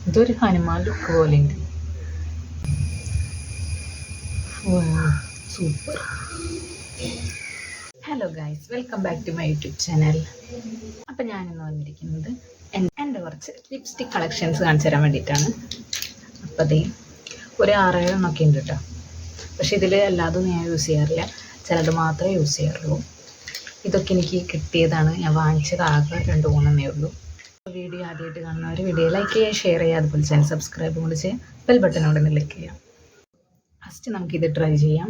ഇതൊരു ഹനുമാൻ ലുക്ക് പോലെ ഉണ്ട്. Super. Hello guys, welcome back to my YouTube channel. അപ്പം ഞാനിന്ന് വന്നിരിക്കുന്നത് എൻ്റെ കുറച്ച് ലിപ്സ്റ്റിക് കളക്ഷൻസ് കാണിച്ചു തരാൻ വേണ്ടിയിട്ടാണ്. അപ്പം അതേ ഒരു 6-7 എണ്ണമൊക്കെ ഉണ്ട് കേട്ടോ. പക്ഷെ ഇതിൽ എല്ലാതും ഞാൻ യൂസ് ചെയ്യാറില്ല, ചിലത് മാത്രമേ യൂസ് ചെയ്യാറുള്ളൂ. ഇതൊക്കെ എനിക്ക് കിട്ടിയതാണ്, ഞാൻ വാങ്ങിച്ചത് ആകെ 2-3 ഉള്ളൂ. വീഡിയോ ആദ്യമായിട്ട് കാണുന്നവർ വീഡിയോ ലൈക്ക് ചെയ്യുക, ഷെയർ ചെയ്യുക, അതുപോലെ ചാനൽ സബ്സ്ക്രൈബ് കൂടി ചെയ്യുക, ബെൽ ബട്ടനോട് ഒന്ന് ക്ലിക്ക് ചെയ്യാം. ഫസ്റ്റ് നമുക്കിത് ട്രൈ ചെയ്യാം.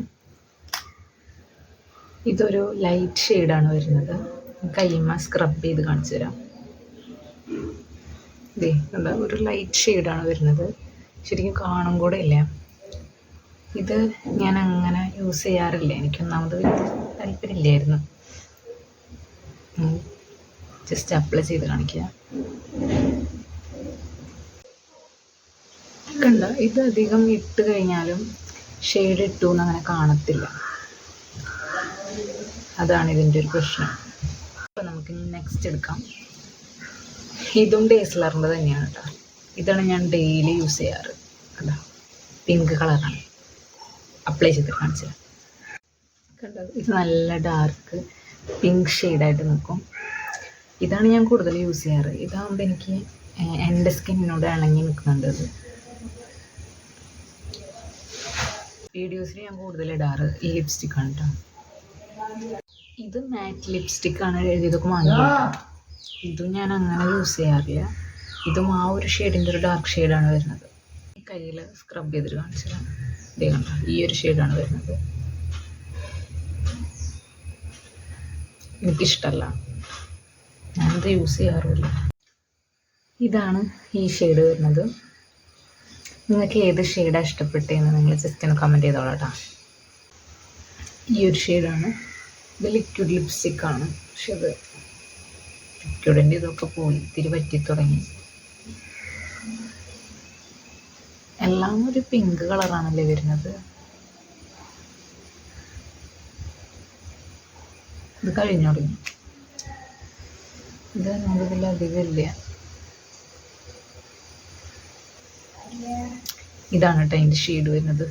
ഇതൊരു ലൈറ്റ് ഷെയ്ഡാണ് വരുന്നത്. കയ്യുമ്മ സ്ക്രബ് ചെയ്ത് കാണിച്ചു തരാം. ഇതേ എന്താ ഒരു ലൈറ്റ് ഷെയ്ഡാണ് വരുന്നത്. ശരിക്കും കാണും കൂടെ ഇല്ല. ഇത് ഞാൻ അങ്ങനെ യൂസ് ചെയ്യാറില്ല, എനിക്കൊന്നാമത് താല്പര്യമില്ലായിരുന്നു. ജസ്റ്റ് അപ്ലൈ ചെയ്ത് കാണിക്കുക. കണ്ട, ഇത് അധികം ഇട്ട് കഴിഞ്ഞാലും ഷെയ്ഡ് ഇട്ടു എന്നങ്ങനെ കാണത്തില്ല. അതാണ് ഇതിൻ്റെ ഒരു പ്രശ്നം. അപ്പോൾ നമുക്ക് നെക്സ്റ്റ് എടുക്കാം. ഇതും ഡേസ്ലറിൻ്റെ തന്നെയാണ് കേട്ടോ. ഇതാണ് ഞാൻ ഡെയിലി യൂസ് ചെയ്യാറ്. കണ്ടോ, പിങ്ക് കളറാണ്. അപ്ലൈ ചെയ്ത് കാണിച്ചത് കണ്ടോ. ഇത് നല്ല ഡാർക്ക് പിങ്ക് ഷെയ്ഡായിട്ട് നിൽക്കും. ഇതാണ് ഞാൻ കൂടുതൽ യൂസ് ചെയ്യാറ്. ഇതാകുമ്പോൾ എനിക്ക് എൻ്റെ സ്കിന്നിനോട് ഇണങ്ങി നിൽക്കുന്നുണ്ട്. ഇത് വീഡിയോസിൽ ഞാൻ കൂടുതൽ ഇടാറ് ഈ ലിപ്സ്റ്റിക്കാണ് കേട്ടോ. ഇത് മാറ്റ് ലിപ്സ്റ്റിക്കാണ്, എഴുതിയതൊക്കെ വാങ്ങിയിട്ടാണ്. ഇതും ഞാൻ അങ്ങനെ യൂസ് ചെയ്യാറില്ല. ഇതും ആ ഒരു ഷെയ്ഡിൻ്റെ ഒരു ഡാർക്ക് ഷെയ്ഡാണ് വരുന്നത്. കയ്യിൽ സ്ക്രബ് ചെയ്തിട്ട് കാണിച്ചതാണ്. ഇതേ കണ്ടോ, ഈ ഒരു ഷെയ്ഡാണ് വരുന്നത്. എനിക്കിഷ്ടമല്ല, ഞാനത് യൂസ് ചെയ്യാറില്ല. ഇതാണ് ഈ ഷെയ്ഡ് വരുന്നത്. നിങ്ങൾക്ക് ഏത് ഷെയ്ഡാണ് ഇഷ്ടപ്പെട്ടതെന്ന് നിങ്ങൾ ജസ്റ്റ് ഒന്ന് കമൻറ്റ് ചെയ്തോളാം കേട്ടോ. ഈ ഒരു ഷെയ്ഡാണ്. ഇത് ലിക്വിഡ് ലിപ്സ്റ്റിക്കാണ്, പക്ഷെ അത് ലിക്വിഡിൻ്റെ ഇതൊക്കെ പോയി ഇത്തിരി പറ്റി തുടങ്ങി. എല്ലാം ഒരു പിങ്ക് കളറാണല്ലേ വരുന്നത്. ഇത് കഴിഞ്ഞു തുടങ്ങി. ഇത് നമുക്കിതിലധികം ഇല്ല. ഇതാണ് കേട്ടോ അതിൻ്റെ ഷെയ്ഡ് വരുന്നത്.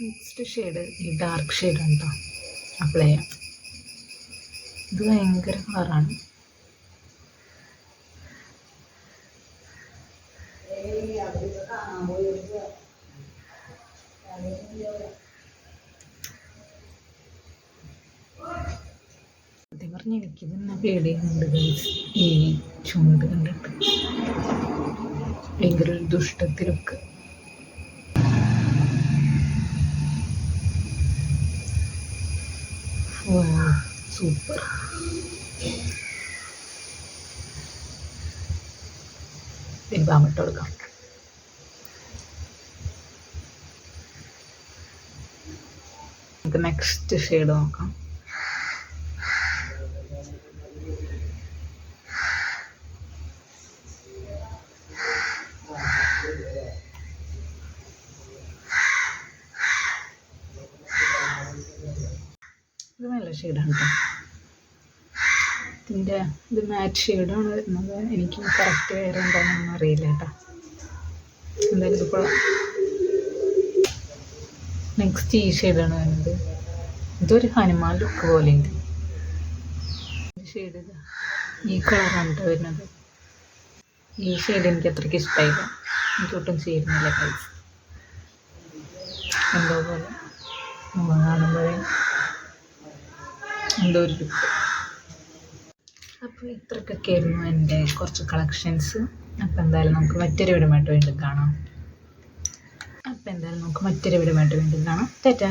നെക്സ്റ്റ് ഷെയ്ഡ് ഈ ഡാർക്ക് ഷെയ്ഡാണ് കേട്ടോ. അപ്ലൈ ചെയ്യാം. ഇത് ഭയങ്കര കളറാണ്. സത്യം പറഞ്ഞാൽ എനിക്കിത് തന്നെ പേടിയുന്നുണ്ട് ഗൈസ്. ഈ ചുണ്ട് കണ്ടിട്ട് ഭയങ്കര ഒരു ദുഷ്ടത്തിലൊക്കെ. സൂപ്പർ. ബാമിട്ട് കൊടുക്കാം. നമുക്ക് നെക്സ്റ്റ് ഷെയ്ഡ് നോക്കാം. ഇത് നല്ല ഷെയ്ഡാണ് കേട്ടോ. ഇത് മാറ്റ് ഷെയ്ഡാണ് വരുന്നത്. എനിക്ക് കറക്റ്റ് വേറെ എന്താണെന്നൊന്നും അറിയില്ല കേട്ടോ. എന്തായാലും ഇതിപ്പോൾ നെക്സ്റ്റ് ഈ ഷെയ്ഡാണ് വരുന്നത്. ഇതൊരു ഹനുമാൻ ലുക്ക് പോലെ ഉണ്ട്. ഷെയ്ഡ് ഈ കളറാണ് കേട്ടോ വരുന്നത്. ഈ ഷെയ്ഡ് എനിക്ക് അത്രയ്ക്ക് ഇഷ്ടമായില്ല, എനിക്കൊട്ടും ചേരുന്നില്ല കൈസ്. എന്തോ പോലെ കാണുമ്പോഴേ എന്തോ ഒരു ലുക്ക്. അപ്പോൾ ഇത്രയ്ക്കൊക്കെ ആയിരുന്നു എൻ്റെ കുറച്ച് കളക്ഷൻസ്. അപ്പോൾ എന്തായാലും നമുക്ക് മറ്റൊരു വീഡിയോയുമായിട്ട് വീണ്ടും കാണാം. ടാറ്റാ.